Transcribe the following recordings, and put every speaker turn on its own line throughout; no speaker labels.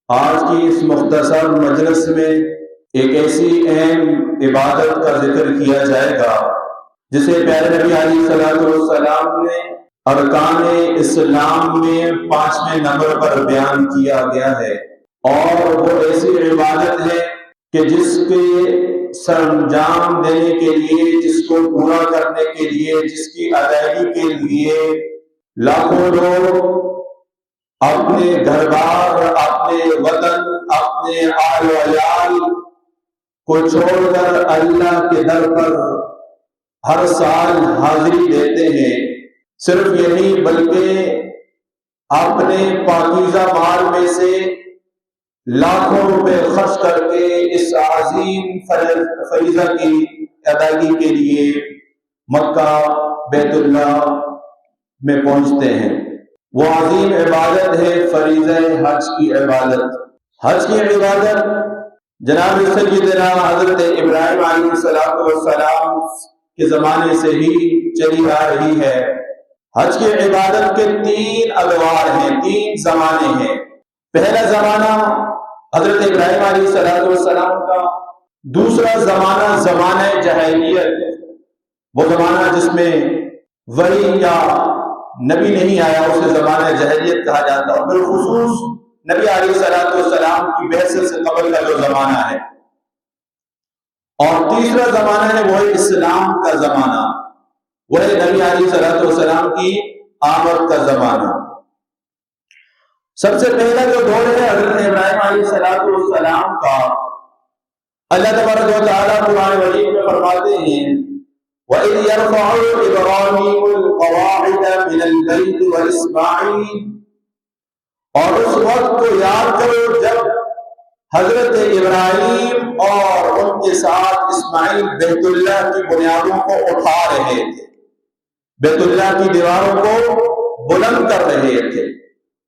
آج کی اس مختصر مجلس میں ایک ایسی اہم عبادت کا ذکر کیا جائے گا جسے پیارے نبی علیہ الصلوۃ والسلام نے ارکان اسلام میں 5ویں نمبر پر بیان کیا گیا ہے، اور وہ ایسی عبادت ہے کہ جس کے سر انجام دینے کے لیے، جس کو پورا کرنے کے لیے، جس کی ادائیگی کے لیے لاکھوں لوگ اپنے گھر بار، اپنے وطن، اپنے آل و عیال کو چھوڑ کر اللہ کے در پر ہر سال حاضری دیتے ہیں۔ صرف یہی بلکہ اپنے پاکیزہ مال میں سے لاکھوں روپے خرچ کر کے اس عظیم فریضہ کی ادائیگی کے لیے مکہ بیت اللہ میں پہنچتے ہیں۔ وہ عظیم عبادت ہے فریضہ حج کی عبادت۔ حج کی عبادت جناب سیدنا حضرت ابراہیم علیہ السلام کے زمانے سے ہی چلی آ رہی ہے۔ حج کی عبادت کے 3 ادوار ہیں، 3 زمانے ہیں۔ پہلا زمانہ حضرت ابراہیم علیہ السلام کا، دوسرا زمانہ زمانہ جاہلیت، وہ زمانہ جس میں وحی یا نبی نہیں آیا، اسے زمانہ جاہلیت کہا جاتا ہے، اور بالخصوص نبی علیہ السلام کی بعثت سے قبل کا جو زمانہ ہے۔ اور تیسرا زمانہ ہے وہ اسلام کا زمانہ، وہ ہے نبی علیہ السلام کی آمد کا زمانہ۔ سب سے پہلا جو دور ہے حضرت ابراہیم علیہ السلام کا، اللہ تبارک و تعالیٰ قرآن مجید میں فرماتے ہیں وَإِذْ يَرْفَعُ إِبْرَاهِيمُ الْقَوَاعِدَ مِنَ الْبَيْتِ وَإِسْمَاعِيلُ، اور اس وقت کو یاد کرو جب حضرت ابراہیم اور ان کے ساتھ اسماعیل بیت اللہ کی بنیادوں کو اٹھا رہے تھے، بیت اللہ کی دیواروں کو بلند کر رہے تھے۔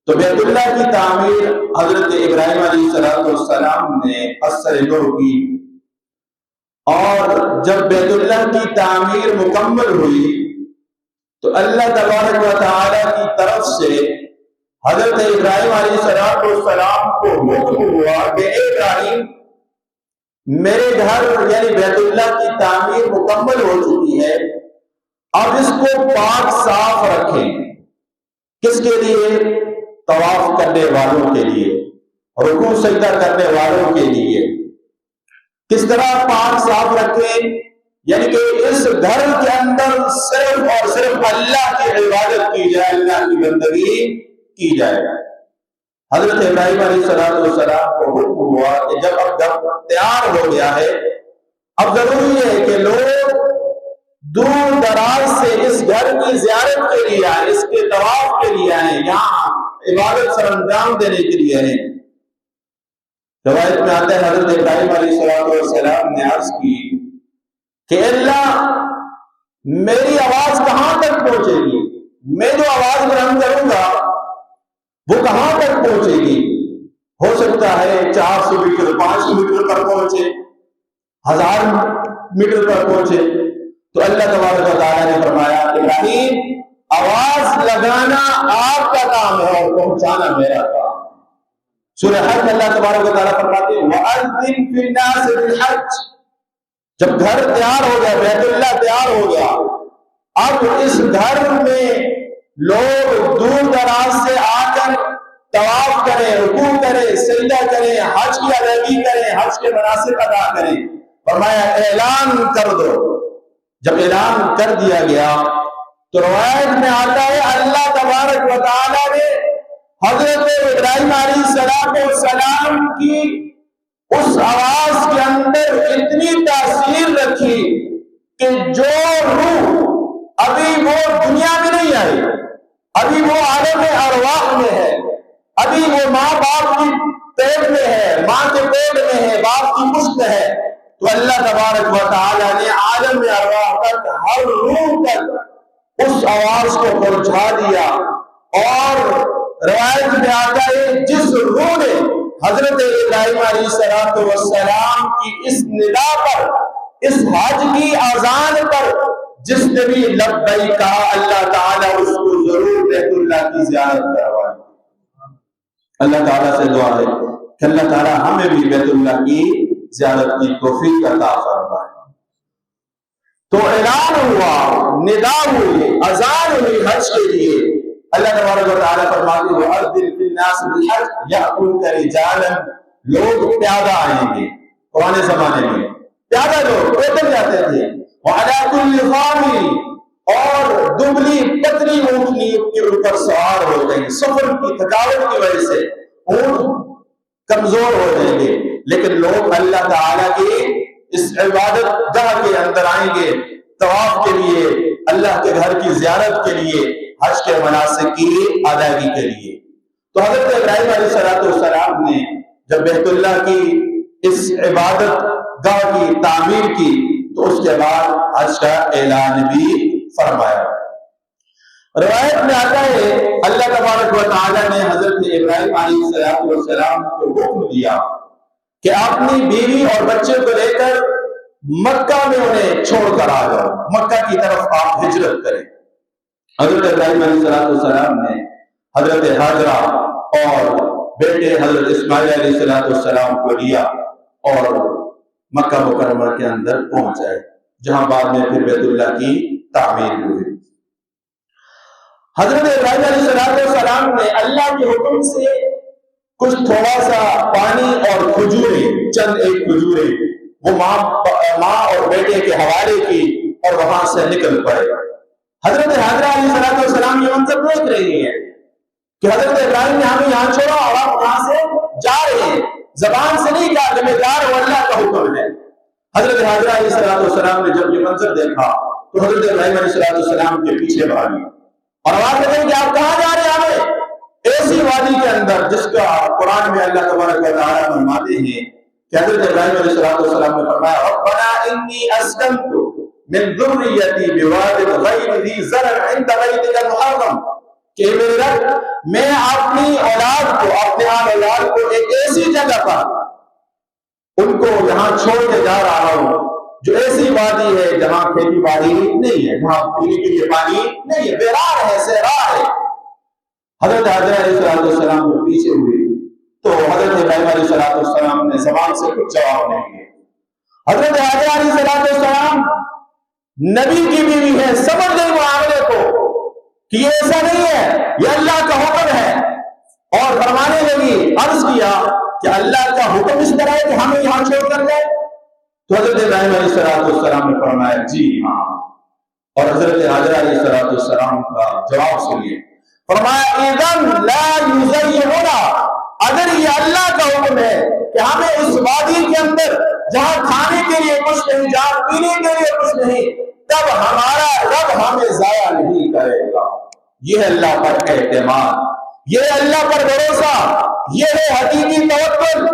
تو بیت اللہ کی تعمیر حضرت ابراہیم علیہ السلام نے اثر نور کی، اور جب بیت اللہ کی تعمیر مکمل ہوئی تو اللہ تبارک و تعالی کی طرف سے حضرت ابراہیم علیہ السلام کو حکم ہوا کہ اے ابراہیم، میرے گھر یعنی بیت اللہ کی تعمیر مکمل ہو چکی ہے، اب اس کو پاک صاف رکھیں۔ کس کے لیے؟ طواف کرنے والوں کے لیے، رکوع سجدہ کرنے والوں کے لیے۔ کس طرح پاک صاف رکھیں؟ یعنی کہ اس گھر کے اندر صرف اور صرف اللہ کی عبادت کی جائے، اللہ کی بندگی کی جائے۔ حضرت ابراہیم علیہ السلام کو حکم ہوا کہ جب اب گھر تیار ہو گیا ہے، اب ضروری ہے کہ لوگ دور دراز سے اس گھر کی زیارت کے لیے آئیں، اس کے طواف کے لیے آئیں، یہاں عبادت سر انجام دینے کے لیے آئیں۔ روایت میں آتا ہے حضرت ابراہیم علیہ السلام نے عرض کی کہ اللہ، میری آواز کہاں تک پہنچے گی؟ میں جو آواز بلند کروں گا وہ کہاں تک پہنچے گی؟ ہو سکتا ہے 400 میٹر، 500 میٹر پر پہنچے، 1000 میٹر پر پہنچے۔ تو اللہ تبارک و تعالیٰ نے فرمایا ابراہیم، آواز لگانا آپ کا کام ہے اور پہنچانا میرا کام۔ سورہ حج میں اللہ تبارک و تعالیٰ فرماتے ہیں وَأَذِّن فِي النَّاسِ بِالْحَجِّ، جب گھر تیار ہو گیا، بیت اللہ تیار ہو گیا، اب اس گھر میں لوگ دور دراز سے آ کر طواف کریں، رکوع کریں، سجدہ کریں، حج کی ادائیگی کریں، حج کے مناسک ادا کریں۔ فرمایا اعلان کر دو۔ جب اعلان کر دیا گیا تو روایت میں آتا ہے اللہ تبارک و تعالیٰ نے حضرت ابراہیم علیہ السلام کی اس آواز کے اندر اتنی تاثیر رکھی کہ جو روح ابھی وہ دنیا میں نہیں آئی، ابھی وہ عالم ارواح میں ہے، ابھی وہ ماں باپ کی پیٹ میں ہے، ماں کے پیٹ میں ہے، باپ کی پشت میں ہے، تو اللہ تبارک و تعالیٰ نے عالم ارواح تک، ہر روح تک اس آواز کو پہنچا دیا۔ اور روایت میں آتا ہے جس روح نے حضرت ابراہیم علیہ السلام کی اس ندا پر، اس حج کی اذان پر جس نے بھی لبیک کہا، اللہ تعالیٰ اس کو ضرور بیت اللہ کی زیارت کروائے۔ اللہ تعالیٰ سے دعا ہے کہ اللہ تعالیٰ ہمیں بھی بیت اللہ کی زیارت کی توفیق عطا فرمائے۔ تو اعلان ہوا، ندا ہوئی، اذان ہوئی حج کے لیے۔ اللہ تبارک و تعالیٰ فرماتے ہیں وَأَذِّن فِي النَّاسِ بِالْحَجِّ يَأْتُوكَ رِجَالًا، لوگ پیادہ آئیں گے۔ پرانے زمانے میں پیادہ لوگ پیدل جاتے تھے۔ وَعَلَىٰ كُلِّ ضَامِرٍ، اور دبلی پتلی اونٹنی کے اوپر سوار ہو جائیں گے۔ سفر کی تھکاوٹ کی وجہ سے اونٹ کمزور ہو جائیں گے، لیکن لوگ اللہ تعالیٰ کے اس عبادت گاہ کے اندر آئیں گے طواف کے لیے، اللہ کے گھر کی زیارت کے لیے، حج کے مناسک کی ادائیگی کے لیے۔ تو حضرت ابراہیم علیہ السلام نے جب بیت اللہ کی اس عبادت گاہ کی تعمیر کی تو اس کے بعد حج کا اعلان بھی فرمایا۔ روایت میں آتا ہے اللہ تبارک و تعالیٰ نے حضرت ابراہیم علیہ السلام کو حکم دیا کہ اپنی بیوی اور بچے کو لے کر مکہ میں انہیں چھوڑ کر آ جاؤ، مکہ کی طرف آپ ہجرت کریں۔ حضرت ابراہیم علیہ السلام نے حضرت حاجرہ اور بیٹے حضرت اسماعیل علیہ السلام کو لیا اور مکہ مکرمہ کے اندر پہنچائے، جہاں بعد میں پھر بیت اللہ کی تعمیر ہوئی۔ حضرت ابراہیم علیہ السلام نے اللہ کے حکم سے کچھ تھوڑا سا پانی اور کھجوریں، چند ایک کھجوریں وہ ماں اور بیٹے کے حوالے کی اور وہاں سے نکل پڑے۔ حضرت حاجرہ علیہ السلام یہ منظر دیکھ رہی ہے کہ حضرت ابراہیم نے ہمیں یہاں چھوڑا اور آپ وہاں سے جا رہے ہیں، زبان سے نہیں کہا کہ میں جا رہا ہوں، اللہ کا حکم ہے۔ حضرت حاجرہ علیہ السلام نے جب یہ منظر دیکھا تو حضرت ابراہیم علیہ السلام کے پیچھے بھاگی اور آواز لگائی کہ آپ کہاں جا رہے ہیں؟ ہمیں ایسی وادی کے اندر جس کا قرآن میں اللہ تبارک و تعالیٰ فرماتے ہیں کہ حضرت ابراہیم علیہ السلام نے فرمایا ربنا انی اسکنت من ذریتی بواد غیر ذی زرع عند بیتک المحرم، کہ میرے رب میں اپنی اولاد کو، اپنے آل اولاد کو ایک ایسی جگہ پر ان کو یہاں چھوڑ کے جا رہا ہوں جو ایسی وادی ہے جہاں کھیتی باڑی نہیں ہے، جہاں پینے کے لیے پانی نہیں ہے، ویران ہے، صحرا ہے۔ حضرت حاجرہ علیہ السلام کو پیچھے ہوئی تو حضرت ابراہیم علیہ السلام نے زبان سے کچھ جواب نہیں دیا۔ حضرت حاجرہ علیہ السلام نبی کی بیوی ہے، سمجھ گئی معاملے کو کہ یہ ایسا نہیں ہے، یہ اللہ کا حکم ہے، اور فرمانے لگی، عرض کیا کہ اللہ کا حکم اس طرح ہے کہ ہمیں یہاں چھوڑ کر جائے؟ تو حضرت ابراہیم علیہ السلام نے فرمایا جی ہاں، اور حضرت حاجرہ علیہ السلام کا جواب سنیے، فرمایا اذن لا یزیعنا، اگر یہ اللہ کا حکم ہے کہ ہمیں اس وادی کے اندر جہاں کھانے کے لیے کچھ نہیں، جہاں پینے کے لیے کچھ نہیں، تب ہمارا رب ہمیں ضائع نہیں کرے گا۔ یہ ہے اللہ پر اعتماد، یہ ہے اللہ پر بھروسہ، یہ ہے حقیقی توکل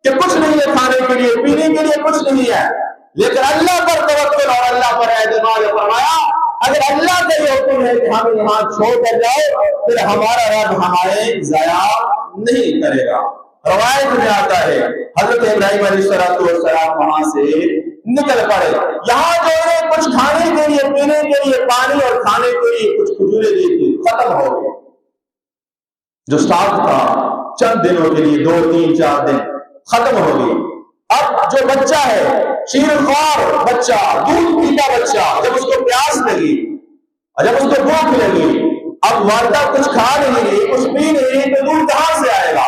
کہ کچھ نہیں ہے کھانے کے لیے، پینے کے لیے کچھ نہیں ہے، لیکن اللہ پر توکل اور اللہ پر اعتماد۔ فرمایا اگر اللہ کا یہ حکم ہے کہ ہمیں یہاں چھوڑ کر جاؤ، پھر ہمارا رب ہمارے ضائع نہیں کرے گا۔ روایت میں آتا ہے حضرت ابراہیم علیہ السلام وہاں سے نکل پڑے، یہاں جو ہے کچھ کھانے کے لیے، پینے کے لیے پانی اور کھانے کے لیے کچھ کھجوریں دی تھی، ختم ہو گئی۔ جو سٹاک تھا چند دنوں کے لیے، 2 3 4 دن، ختم ہو گئی۔ اب جو بچہ ہے، شیرخوار بچہ، دودھ پیتا بچہ، جب اس کو پیاس لگی اور جب اس کو بھوک لگی، اب والدہ کچھ کھا نہیں رہی، کچھ پی نہیں رہی، تو دودھ کہاں سے آئے گا؟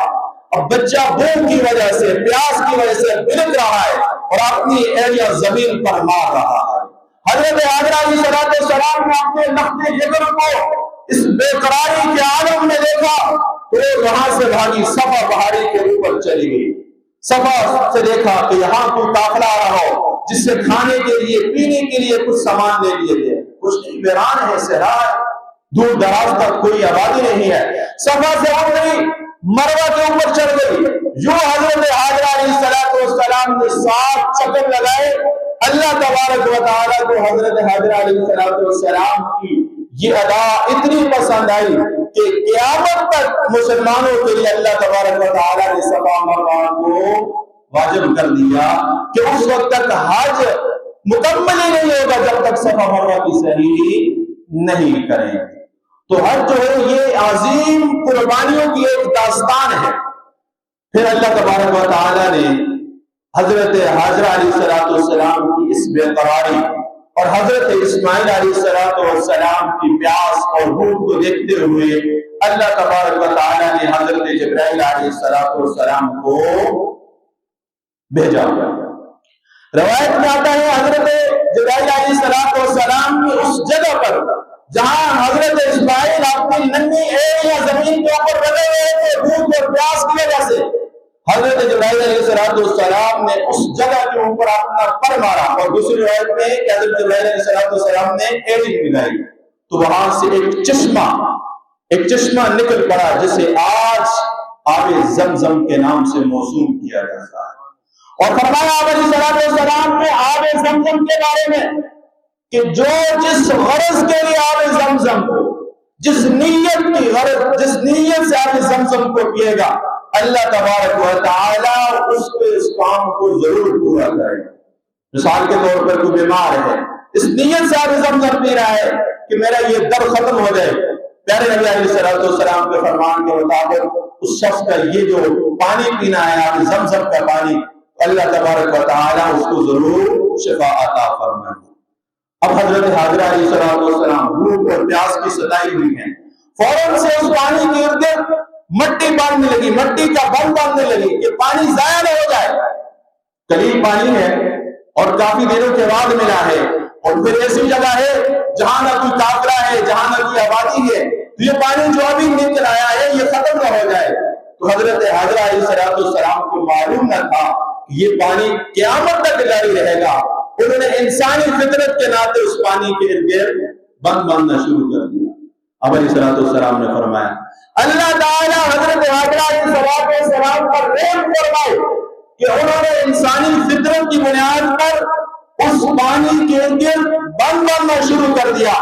اب بچہ بھوک کی وجہ سے، پیاس کی وجہ سے بلک رہا ہے اور اپنی ایڑیاں زمین پر مار رہا ہے۔ حضرت حاجرہ علیہ السلام نے اپنے لخت جگر کو اس بے قراری کے عالم میں دیکھا تو وہاں سے بھاگی، صفا پہاڑی کے اوپر چلی گئی۔ صفا سے دیکھا کہ یہاں کوئی قافلہ آ رہا ہو جس سے کھانے کے لیے، پینے کے لیے کچھ سامان لے لیے گئے، کچھ نہیں، ویران ہے، صحرا ہے، دور دراز تک کوئی آبادی نہیں ہے۔ صفا سے اٹھ گئی، مروہ کے اوپر چڑھ گئی، یوں حضرت حاجرہ علیہ السلام نے 7 چکر لگائے۔ اللہ تبارک و تعالیٰ کو حضرت حاجرہ علیہ السلام کی یہ ادا اتنی پسند آئی کہ قیامت تک مسلمانوں کے لیے اللہ تبارک و تعالیٰ نے صفا مروہ کو واجب کر دیا کہ اس وقت تک حج مکمل ہی نہیں ہوگا جب تک صفا مروہ کی صحیح نہیں کریں گے۔ تو حج جو ہے یہ عظیم قربانیوں کی ایک داستان ہے پھر اللہ تبارک و تعالیٰ نے حضرت حاجرہ علیہ السلام کی اس بے قراری اور حضرت اسماعیل علیہ السلام کی پیاس اور بھوک کو دیکھتے ہوئے اللہ تبارک و تعالیٰ نے حضرت جبرائیل علیہ السلام کو بھیجا۔ روایت میں آتا ہے حضرت جبرائیل علیہ السلام کی اس جگہ پر جہاں حضرت اسماعیل اپنی ننھی ایڑیاں زمین کے اوپر رگڑ رہے تھے بھوک اور پیاس کی وجہ سے، حضرت جبرائیل علیہ السلام نے اس جگہ کے اوپر اپنا پر مارا، اور دوسری روایت میں کہ حضرت جبرائیل علیہ السلام نے ایڑی ملائی تو وہاں سے ایک چشمہ نکل پڑا جسے آج آب زمزم کے نام سے موسوم کیا جاتا ہے۔ اور فرمایا آپ علیہ السلام نے آب زمزم کے بارے میں کہ جو جس غرض کے لیے آب زمزم کو، جس نیت کی غرض، جس نیت سے آب زمزم کو پیے گا، اللہ تبارک و تعالیٰ اس کے اس کام کو ضرور پورا کرے گا۔ مثال کے طور پر کوئی بیمار ہے، اس نیت سے آب زمزم پی رہا ہے کہ میرا یہ درد ختم ہو جائے، پیارے نبی علیہ السلام کے فرمان کے مطابق اس شخص کا یہ جو پانی پینا ہے آب زمزم کا پانی، اللہ تبارک و تعالیٰ اس کو ضرور شفا عطا فرمائے۔ اب حضرت حاجرہ علیہ السلام بھوک اور پیاس کی ستائی ہوئی ہیں، فوراً سے اس پانی کے ارد گرد مٹی باندھنے لگی، مٹی کا بند باندھنے لگی کہ پانی ضائع نہ ہو جائے۔ قلیل پانی ہے اور کافی دنوں کے بعد ملا ہے، اور پھر ایسی جگہ ہے جہاں نہ کوئی کافرہ ہے، جہاں نہ کوئی آبادی ہے، تو یہ پانی جو ابھی نکل آیا ہے یہ ختم نہ ہو جائے۔ تو حضرت حاجرہ علیہ السلام کو معلوم نہ تھا کہ یہ پانی قیامت تک جاری رہے گا، انہوں نے انسانی فطرت کے ناطے اس پانی کے ارد گرد بند باندھنا شروع کر دیا۔ اب علیہ السلام نے فرمایا اللہ تعالیٰ حضرت حاجرہ علیہ السلام پر رحم فرمائے کہ انہوں نے انسانی فطرت کی بنیاد پر اس پانی کے ارد گرد بند باندھنا شروع کر دیا۔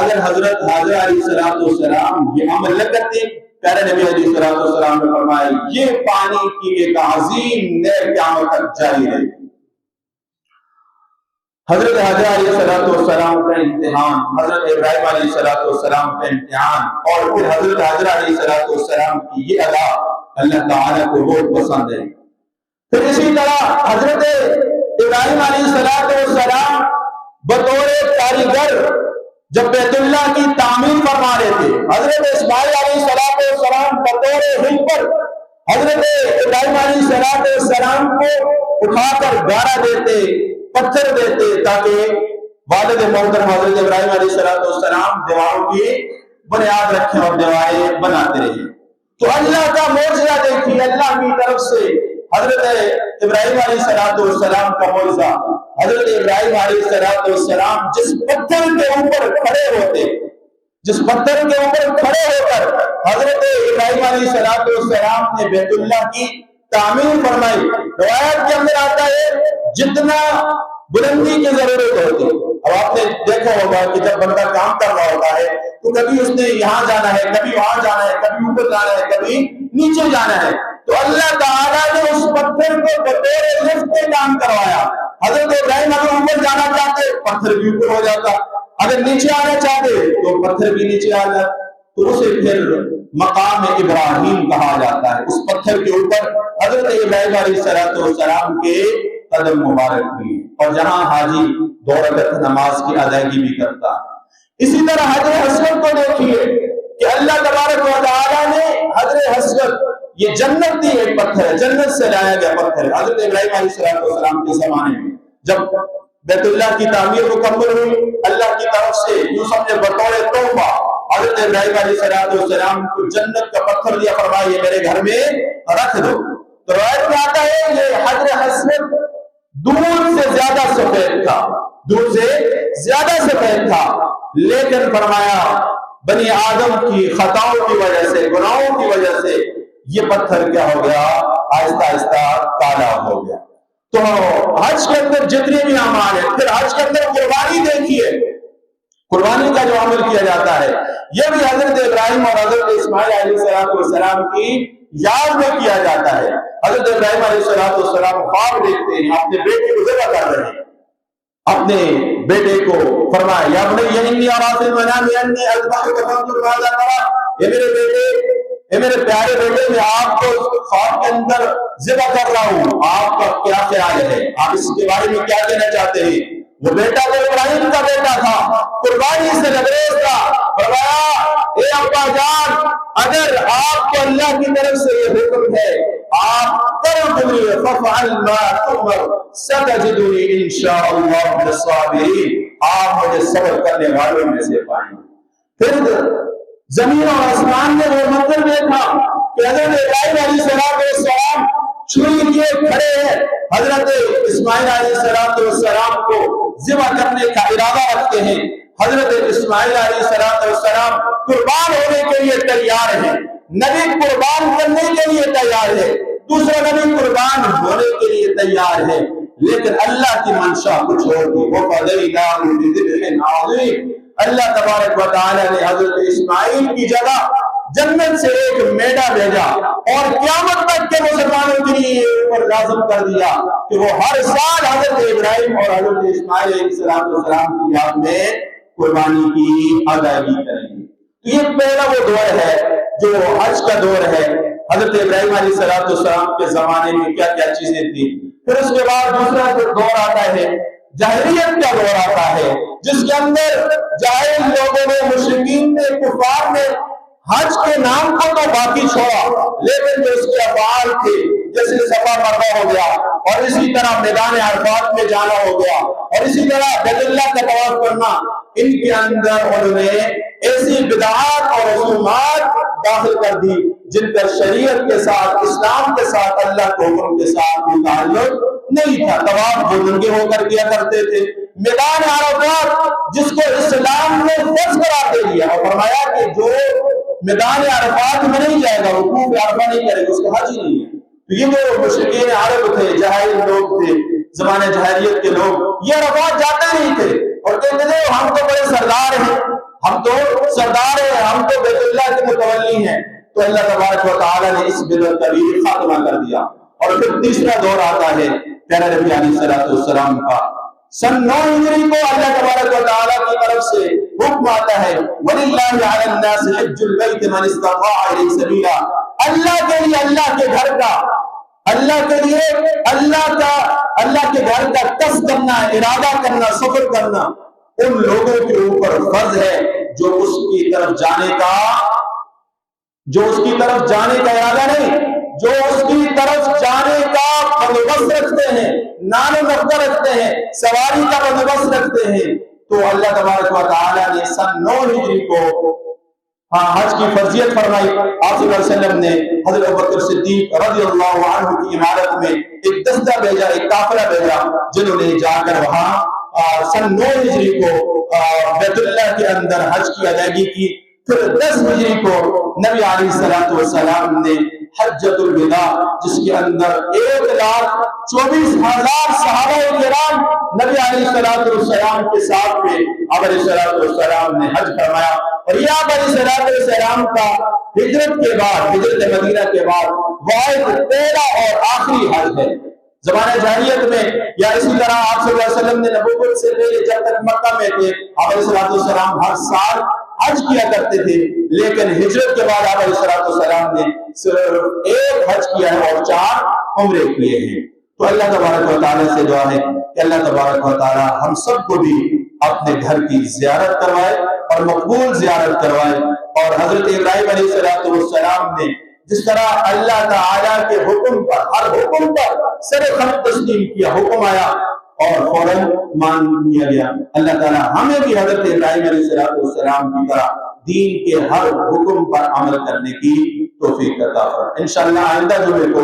اگر حضرت حاجرہ علیہ السلام یہ عمل نہ کرتے، پیارے نبی علیہ السلام نے فرمایا یہ پانی کی ایک عظیم نہر قیامت تک جاری رہے گی۔ حضرت حاجرہ علیہ السلام کا امتحان، حضرت ابراہیم علیہ السلام کا امتحان، اور پھر حضرت حاجرہ علیہ السلام کی یہ ادا اللہ تعالیٰ کو بہت پسند ہے۔ پھر اسی طرح حضرت ابراہیم علیہ السلام بطور کاریگر جب بیت اللہ کی تعمیر فرما رہے تھے، حضرت اسماعیل علیہ السلام بطور ہیلپر حضرت ابراہیم علیہ السلام کو اٹھا کر گارا دیتے، پتھر دیتے، تاکہ والد محترم حضرت ابراہیم علیہ السلام دیواروں کی بنیاد رکھیں اور دیواریں بناتے رہے۔ تو اللہ کا معجزہ دیکھیے، اللہ کی طرف سے حضرت ابراہیم علیہ السلام کا معجزہ، حضرت ابراہیم علیہ السلام جس پتھر کے اوپر کھڑے ہوتے، جس پتھر کے اوپر کھڑے ہو کر حضرت ابراہیم علیہ السلام نے بیت اللہ کی تعمیر فرمائی۔ روایت کے اندر آتا ہے جتنا بلندی کی ضرورت ہوتی۔ اب آپ نے دیکھا ہوگا کہ جب بندہ کام کر رہا ہوتا ہے تو کبھی اس نے یہاں جانا ہے، کبھی وہاں جانا ہے، کبھی اوپر جانا ہے، کبھی نیچے جانا ہے، تو اللہ تعالیٰ نے اس پتھر کو بطور لفٹ کے کام کروایا۔ حضرت ابراہیم اگر اوپر جانا چاہتے پتھر بھی اوپر ہو جاتا، اگر نیچے آنا چاہتے تو پتھر بھی نیچے آ جاتا، تو اسے پھر مقام ابراہیم کہا جاتا ہے۔ اس پتھر کے اوپر حضرت ابراہیم علیہ السلام کے قدم مبارک ہوئی، اور جہاں حاجی 2 رکعت نماز کی ادائیگی بھی کرتا۔ اسی طرح حجر اسود کو دیکھیے کہ اللہ تبارک و تعالیٰ نے حجر اسود، یہ جنت کی ایک پتھر ہے، جنت سے لایا گیا پتھر، حضرت ابراہیم علیہ السلام کے زمانے میں جب بیت اللہ کی تعمیر مکمل ہوئی، اللہ کی طرف سے یوں سمجھے بطور تحفہ حضرت ابراہیم علیہ السلام کو جنت کا پتھر دیا، فرمایا یہ میرے گھر میں رکھ دو۔ تو روایت میں آتا ہے یہ حجر اسود دودھ سے زیادہ سفید تھا، دودھ سے زیادہ سفید تھا، لیکن فرمایا بنی آدم کی خطاؤں کی وجہ سے، گناہوں کی وجہ سے یہ پتھر کیا ہو گیا، آہستہ آہستہ کالا ہو گیا۔ تو حج کے اندر جتنے بھی اعمال ہیں، پھر حج کے اندر قربانی دیکھیے، قربانی کا جو عمل کیا جاتا ہے یہ بھی حضرت ابراہیم اور حضرت اسماعیل علیہ السلام کی یاد میں کیا جاتا ہے۔ حضرت ابراہیم علیہ السلام خواب دیکھتے ہیں، اپنے بیٹے کو ذبح کر رہے ہیں، اپنے بیٹے کو فرمایا یا بنی انی ارا فی المنام انی اذبحک فانظر ماذا ترى، یہ میرے بیٹے اے میرے پیارے بیٹے میں آپ کو خواب کے اندر ذبح کر رہا ہوں، آپ کا کیا خیال ہے؟ آپ اس کے بارے میں کیا کہنا چاہتے ہیں؟ وہ بیٹا تو ابراہیم کا بیٹا تھا، قربانی سے لبریز تھا۔ فرمایا اے ابا جان، اگر آپ کو اللہ کی طرف سے یہ حکم ہے آپ کر دیں ففعل ما تؤمر ستجدنی انشاءاللہ من الصابرین، آپ مجھے صبر کرنے والوں میں سے پائیں گے۔ پھر زمین اور آسمان نے وہ منظر دیکھا کہ حضرت ابراہیم علیہ السلام چھری لیے کھڑے ہیں، حضرت اسماعیل علیہ السلام کو ذبح کرنے کا ارادہ رکھتے ہیں۔ حضرت اسماعیل علیہ السلام قربان ہونے کے لیے تیار ہیں، نبی قربان کرنے کے لیے تیار ہے، دوسرا نبی قربان ہونے کے لیے تیار ہے، لیکن اللہ کی منشا کچھ اور تھی۔ وَفَدَيْنَاهُ بِذِبْحٍ عَظِيمٍ، اللہ تبارک و تعالی نے حضرت اسماعیل کی جگہ جنت سے ایک میڈا بھیجا اور قیامت تک کے مسلمانوں کے لیے اوپر لازم کر دیا کہ وہ ہر سال حضرت ابراہیم اور حضرت اسماعیل علیہ السلام کی یاد میں قربانی کی ادائیگی کریں گے۔ تو یہ پہلا وہ دور ہے جو حج کا دور ہے۔ حضرت ابراہیم علیہ السلام کے زمانے میں کیا کیا چیزیں تھیں۔ پھر اس کے بعد دوسرا دور آتا ہے جاہلیت کا دور آتا ہے، جس کے اندر جاہل لوگوں نے، مشرکین نے، کفار نے حج کے نام کو تو باقی چھوڑا، لیکن جو اس کے افعال تھے جیسے صفا مروہ ہو گیا، اور اسی طرح میدان عرفات میں جانا ہو گیا، اور اسی طرح بیت اللہ کا طواف کرنا، ان کے اندر انہوں نے ایسی بدعات اور رسومات داخل کر دی جن کا شریعت کے ساتھ، اسلام کے ساتھ، اللہ کے حکم کے ساتھ تعلق نہیں تھا۔ طواف جو ننگے ہو کر کیا کرتے تھے، میدان عرفات جس کو اسلام نے فرض قرار دے دیا اور فرمایا کہ جو میدان عرفات میں نہیں جائے گا، وقوف عرفہ نہیں کرے گا، اس کا حج ہی نہیں ہے۔ تو یہ جو مشرکین عرب تھے، جاہل لوگ تھے، زمانے جاہلیت کے لوگ، یہ عرفات جاتے نہیں تھے اور کہتے تھے ہم تو بڑے سردار ہیں، ہم تو سردار ہیں، ہم تو بیت اللہ کے متولی ہیں۔ تو اللہ تبارک و تعالی نے اس بدعت کا بھی خاتمہ کر دیا۔ اور پھر تیسرا دور آتا ہے پیارے نبی علیہ السلام کا۔ سن 9 ہجری کو اللہ تبارک و تعالی کی طرف سے حکم آتا ہے وَلِلَّهِ عَلَى النَّاسِ حِجُّ الْبَيْتِ مَنِ اسْتَطَاعَ إِلَيْهِ سَبِيلًا، اللہ کے لیے اللہ کے گھر کا، اللہ کے لیے اللہ کے گھر کا قصد کرنا، ارادہ کرنا، سفر کرنا ان لوگوں کے اوپر فرض ہے جو اس کی طرف جانے کا ارادہ نہیں، جو اس کی طرف جانے کا بندوبست رکھتے ہیں، نان و نقطہ رکھتے ہیں، سواری کا بندوبست رکھتے ہیں۔ تو اللہ تبارک و تعالی نے سن 9 ہجری کو حج کی فرضیت فرمائی۔ آپ صلی اللہ علیہ وسلم نے حضرت ابوبکر صدیق رضی اللہ عنہ کی عمارت میں ایک دستہ بھیجا، ایک قافلہ بھیجا، جنہوں نے جا کر وہاں سن 9 ہجری کو بیت اللہ کے اندر حج کی ادائیگی کی۔ پھر 10 ہجری کو نبی علیہ السلام نے حجۃ الوداع، جس کے اندر 1,24,000 صحابہ کرام نبی علیہ السلام کے ساتھ میں آپ علیہ السلام نے حج فرمایا۔ اور یہ آپ علیہ السلام کا ہجرت کے بعد، ہجرت مدینہ کے بعد واحد پہلا اور آخری حج ہے۔ زمانہ جاہلیت میں یا اسی طرح آپ صلی اللہ علیہ وسلم نے نبوت سے پہلے جب تک مکہ میں تھے، آپ علیہ السلام ہر سال حج کیا کرتے تھے، لیکن ہجرت کے بعد آپ علیہ السلام نے صرف ایک حج کیا ہے اور 4 عمرے کیے ہیں۔ تو اللہ تبارک و تعالیٰ سے دعا ہے کہ اللہ تبارک و تعالیٰ ہم سب کو بھی اپنے گھر کی زیارت کروائے اور مقبول زیارت کروائے۔ اور حضرت ابراہیم علیہ السلام نے جس طرح اللہ تعالیٰ کے حکم پر، ہر حکم پر سر خم تسلیم کیا، حکم آیا اور فوراً مان لیا گیا، اللہ تعالیٰ ہمیں بھی حضرت ابراہیم علیہ السلام کی طرح دین کے ہر حکم پر عمل کرنے کی توفیق عطا فرمائے۔ انشاءاللہ آئندہ جمعے کو